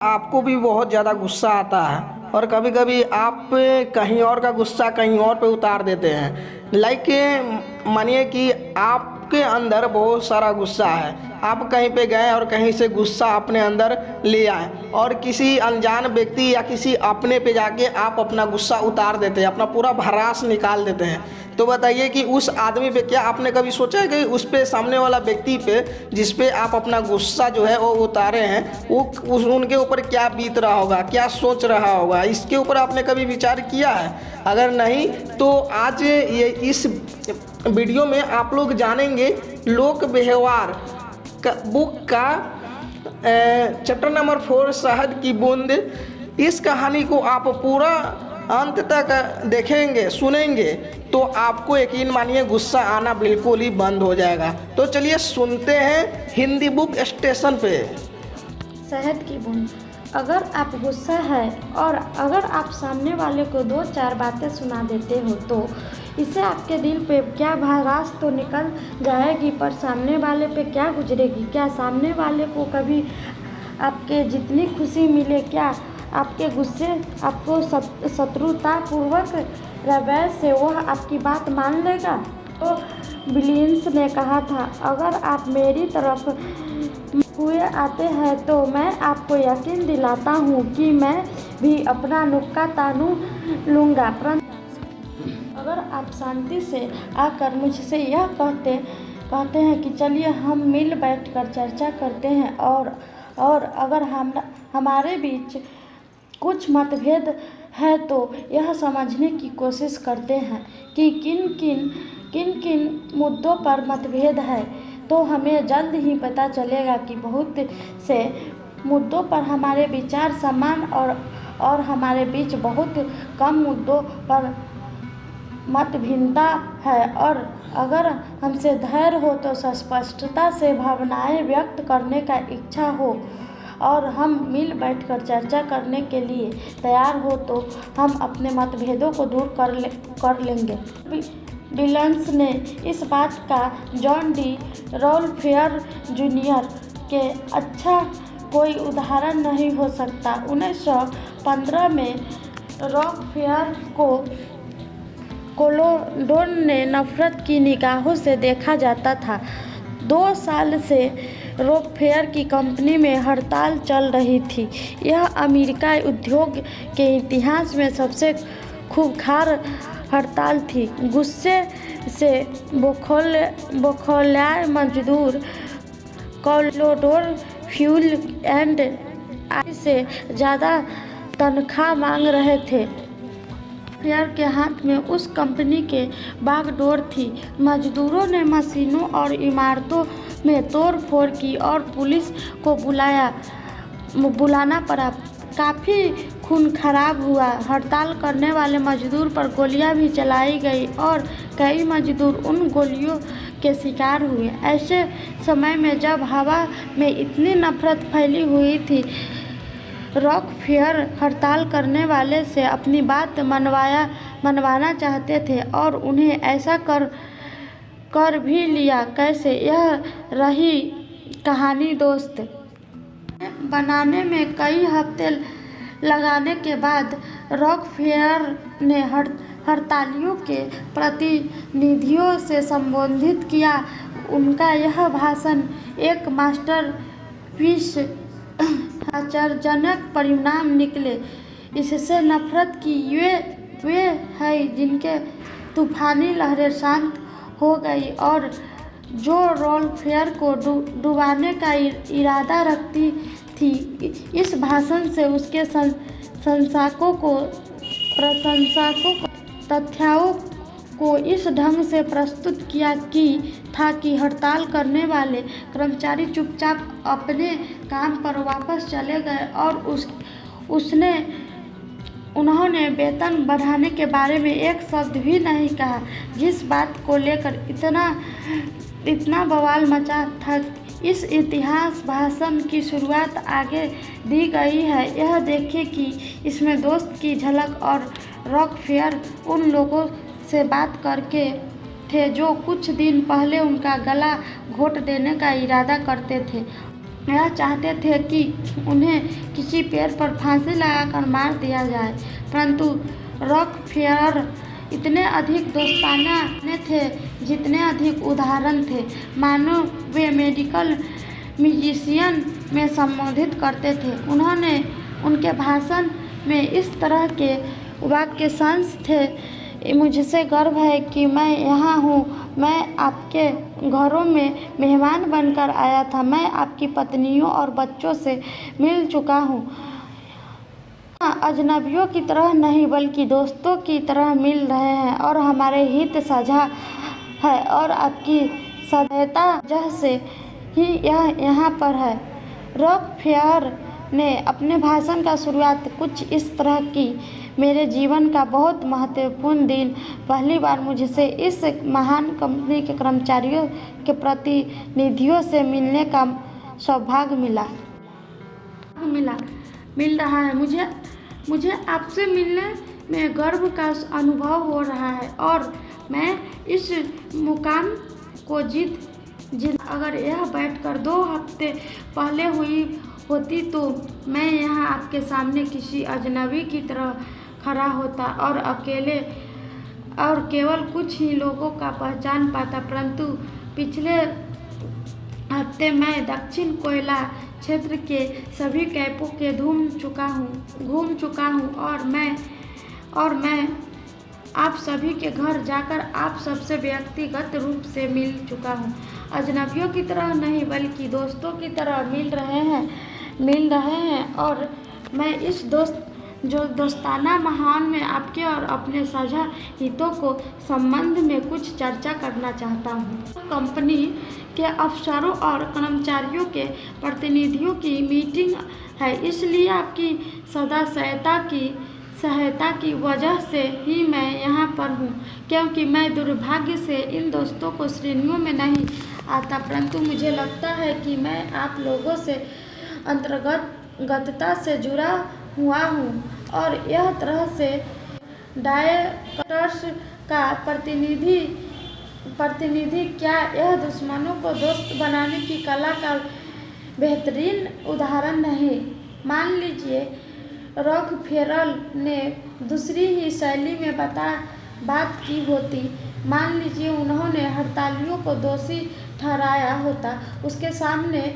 आपको भी बहुत ज़्यादा गुस्सा आता है और कभी कभी आप कहीं और का गुस्सा कहीं और पे उतार देते हैं। लाइक मानिए कि आपके अंदर बहुत सारा गुस्सा है, आप कहीं पे गए और कहीं से गुस्सा अपने अंदर ले आए और किसी अनजान व्यक्ति या किसी अपने पे जाके आप अपना गुस्सा उतार देते हैं, अपना पूरा भड़ास निकाल देते हैं। तो बताइए कि उस आदमी पे क्या आपने कभी सोचा है कि उस पे सामने वाला व्यक्ति पे जिस पे आप अपना गुस्सा जो है वो उतारे हैं वो उनके ऊपर क्या बीत रहा होगा, क्या सोच रहा होगा, इसके ऊपर आपने कभी विचार किया है? अगर नहीं तो आज ये इस वीडियो में आप लोग जानेंगे लोक व्यवहार बुक का चैप्टर नंबर 4 शहद की बूंद। इस कहानी को आप पूरा अंत तक देखेंगे सुनेंगे तो आपको यकीन मानिए गुस्सा आना बिल्कुल ही बंद हो जाएगा। तो चलिए सुनते हैं हिंदी बुक स्टेशन पे। शहद की बूंद। अगर आप गुस्सा है और अगर आप सामने वाले को 2-4 बातें सुना देते हो तो इससे आपके दिल पे क्या भड़ास तो निकल जाएगी, पर सामने वाले पे क्या गुजरेगी? क्या सामने वाले को कभी आपके जितनी खुशी मिले, क्या आपके गुस्से आपको शत्रुतापूर्वक रवैये से वह आपकी बात मान लेगा? तो विलियम्स ने कहा था, अगर आप मेरी तरफ हुए आते हैं तो मैं आपको यकीन दिलाता हूँ कि मैं भी अपना नुक्का तानू लूँगा, परंतु अगर आप शांति से आकर मुझसे यह कहते हैं कि चलिए हम मिल बैठकर चर्चा करते हैं और अगर हमारे बीच कुछ मतभेद है तो यह समझने की कोशिश करते हैं कि किन किन मुद्दों पर मतभेद है, तो हमें जल्द ही पता चलेगा कि बहुत से मुद्दों पर हमारे विचार समान और हमारे बीच बहुत कम मुद्दों पर मतभिन्नता है। और अगर हमसे धैर्य हो तो स्पष्टता से भावनाएं व्यक्त करने का इच्छा हो और हम मिल बैठकर चर्चा करने के लिए तैयार हो तो हम अपने मतभेदों को दूर कर लेंगे। विलियम्स ने इस बात का जॉन डी रॉकफेलर जूनियर के अच्छा कोई उदाहरण नहीं हो सकता। 1915 में रॉकफेलर को कोलोडोन ने नफरत की निगाहों से देखा जाता था। 2 साल से रॉकफेलर की कंपनी में हड़ताल चल रही थी। यह अमेरिकी उद्योग के इतिहास में सबसे खूंखार हड़ताल थी। गुस्से से बौखलाए मजदूर कोलोडोन फ्यूल एंड आई से ज़्यादा तनख्वाह मांग रहे थे। रॉकफेलर के हाथ में उस कंपनी के बागडोर थी। मजदूरों ने मशीनों और इमारतों में तोड़फोड़ की और पुलिस को बुलाना पड़ा। काफ़ी खून खराब हुआ। हड़ताल करने वाले मजदूर पर गोलियां भी चलाई गई और कई मजदूर उन गोलियों के शिकार हुए। ऐसे समय में जब हवा में इतनी नफरत फैली हुई थी, रॉकफेलर हड़ताल करने वाले से अपनी बात मनवाना चाहते थे और उन्हें ऐसा कर भी लिया। कैसे? यह रही कहानी दोस्त। बनाने में कई हफ्ते लगाने के बाद रॉकफेलर ने हड़तालियों के प्रतिनिधियों से संबोधित किया। उनका यह भाषण एक मास्टरपीस आश्चर्यजनक परिणाम निकले। इससे नफरत की वे हैं जिनके तूफानी लहरें शांत हो गई और जो रॉकफेलर को डुबाने का इरादा रखती थी। इस भाषण से उसके प्रशंसकों को तथ्यों को इस ढंग से प्रस्तुत किया था कि हड़ताल करने वाले कर्मचारी चुपचाप अपने काम पर वापस चले गए और उन्होंने वेतन बढ़ाने के बारे में एक शब्द भी नहीं कहा। जिस बात को लेकर इतना बवाल मचा था। इस इतिहास भाषण की शुरुआत आगे दी गई है। यह देखें कि इसमें दोस्त की झलक और रॉकफेलर उन लोगों से बात करके थे जो कुछ दिन पहले उनका गला घोट देने का इरादा करते थे। यह चाहते थे कि उन्हें किसी पेड़ पर फांसी लगाकर मार दिया जाए, परंतु रॉकफेलर इतने अधिक दोस्ताना थे जितने अधिक उदाहरण थे, मानो वे मेडिकल म्यूजिशियन में संबोधित करते थे। उन्होंने उनके भाषण में इस तरह के वाक्यांश थे, मुझसे गर्व है कि मैं यहाँ हूँ, मैं आपके घरों में मेहमान बनकर आया था, मैं आपकी पत्नियों और बच्चों से मिल चुका हूँ, अजनबियों की तरह नहीं बल्कि दोस्तों की तरह मिल रहे हैं और हमारे हित साझा है और आपकी सहायता वजह से ही यह यहाँ पर है। रॉकफेलर ने अपने भाषण का शुरुआत कुछ इस तरह की, मेरे जीवन का बहुत महत्वपूर्ण दिन, पहली बार मुझे इस महान कंपनी के कर्मचारियों के प्रतिनिधियों से मिलने का सौभाग्य मिल रहा है। मुझे आपसे मिलने में गर्व का अनुभव हो रहा है और मैं इस मुकाम को अगर यह बैठकर 2 हफ्ते पहले हुई होती तो मैं यहाँ आपके सामने किसी अजनबी की तरह खड़ा होता और केवल कुछ ही लोगों का पहचान पाता, परंतु पिछले हफ्ते मैं दक्षिण कोयला क्षेत्र के सभी कैंपों के घूम चुका हूँ और मैं आप सभी के घर जाकर आप सबसे व्यक्तिगत रूप से मिल चुका हूँ। अजनबियों की तरह नहीं बल्कि दोस्तों की तरह मिल रहे हैं और मैं इस दोस्ताना माहौल में आपके और अपने साझा हितों को संबंध में कुछ चर्चा करना चाहता हूँ। कंपनी के अफसरों और कर्मचारियों के प्रतिनिधियों की मीटिंग है, इसलिए आपकी सहायता की वजह से ही मैं यहाँ पर हूँ, क्योंकि मैं दुर्भाग्य से इन दोस्तों को श्रेणियों में नहीं आता, परंतु मुझे लगता है कि मैं आप लोगों से अंतर्गतता से जुड़ा हुआ हूँ और यह तरह से डायरेक्टर्स का प्रतिनिधि क्या यह दुश्मनों को दोस्त बनाने की कला का बेहतरीन उदाहरण नहीं। मान लीजिए रॉकफेलर ने दूसरी ही शैली में बात की होती, मान लीजिए उन्होंने हड़तालियों को दोषी ठहराया होता, उसके सामने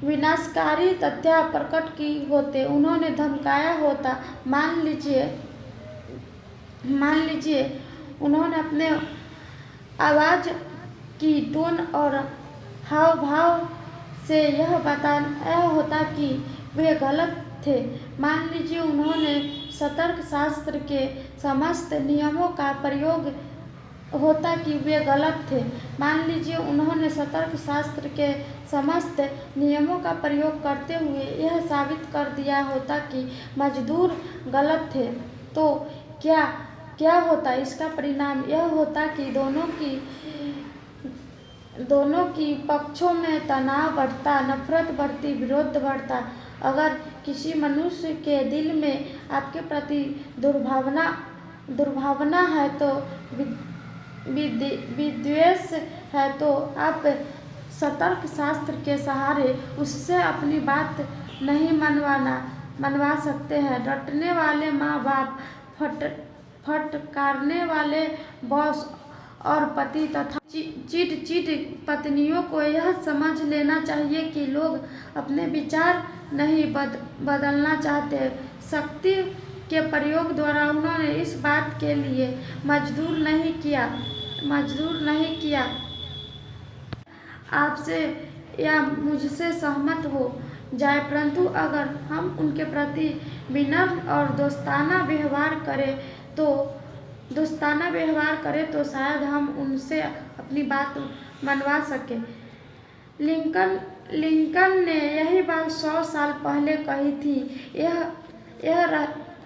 विनाशकारी तथ्य प्रकट की होते, उन्होंने धमकाया होता, मान लीजिए उन्होंने अपने आवाज़ की टोन और हाव भाव से यह बताया होता कि वे गलत थे, मान लीजिए उन्होंने सतर्क शास्त्र के समस्त नियमों का प्रयोग होता कि वे गलत थे, मान लीजिए उन्होंने सतर्क शास्त्र के समस्त नियमों का प्रयोग करते हुए यह साबित कर दिया होता कि मजदूर गलत थे, तो क्या होता? इसका परिणाम यह होता कि दोनों की पक्षों में तनाव बढ़ता, नफरत बढ़ती, विरोध बढ़ता। अगर किसी मनुष्य के दिल में आपके प्रति दुर्भावना है तो विद्वेष है तो आप सतर्क शास्त्र के सहारे उससे अपनी बात नहीं मनवा सकते हैं। डटने वाले माँ बाप, फटकारने वाले बॉस और पति तथा चीट पत्नियों को यह समझ लेना चाहिए कि लोग अपने विचार नहीं बदलना चाहते। शक्ति के प्रयोग द्वारा उन्होंने इस बात के लिए मजबूर नहीं किया आपसे या मुझसे सहमत हो जाए, परंतु अगर हम उनके प्रति विनम्र और दोस्ताना व्यवहार करें तो शायद हम उनसे अपनी बात मनवा सकें। लिंकन ने यही बात 100 साल पहले कही थी।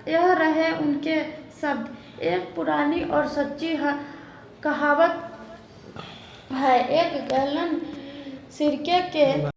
यह रहे उनके शब्द। एक पुरानी और सच्ची कहावत है, एक गैलन सिरके के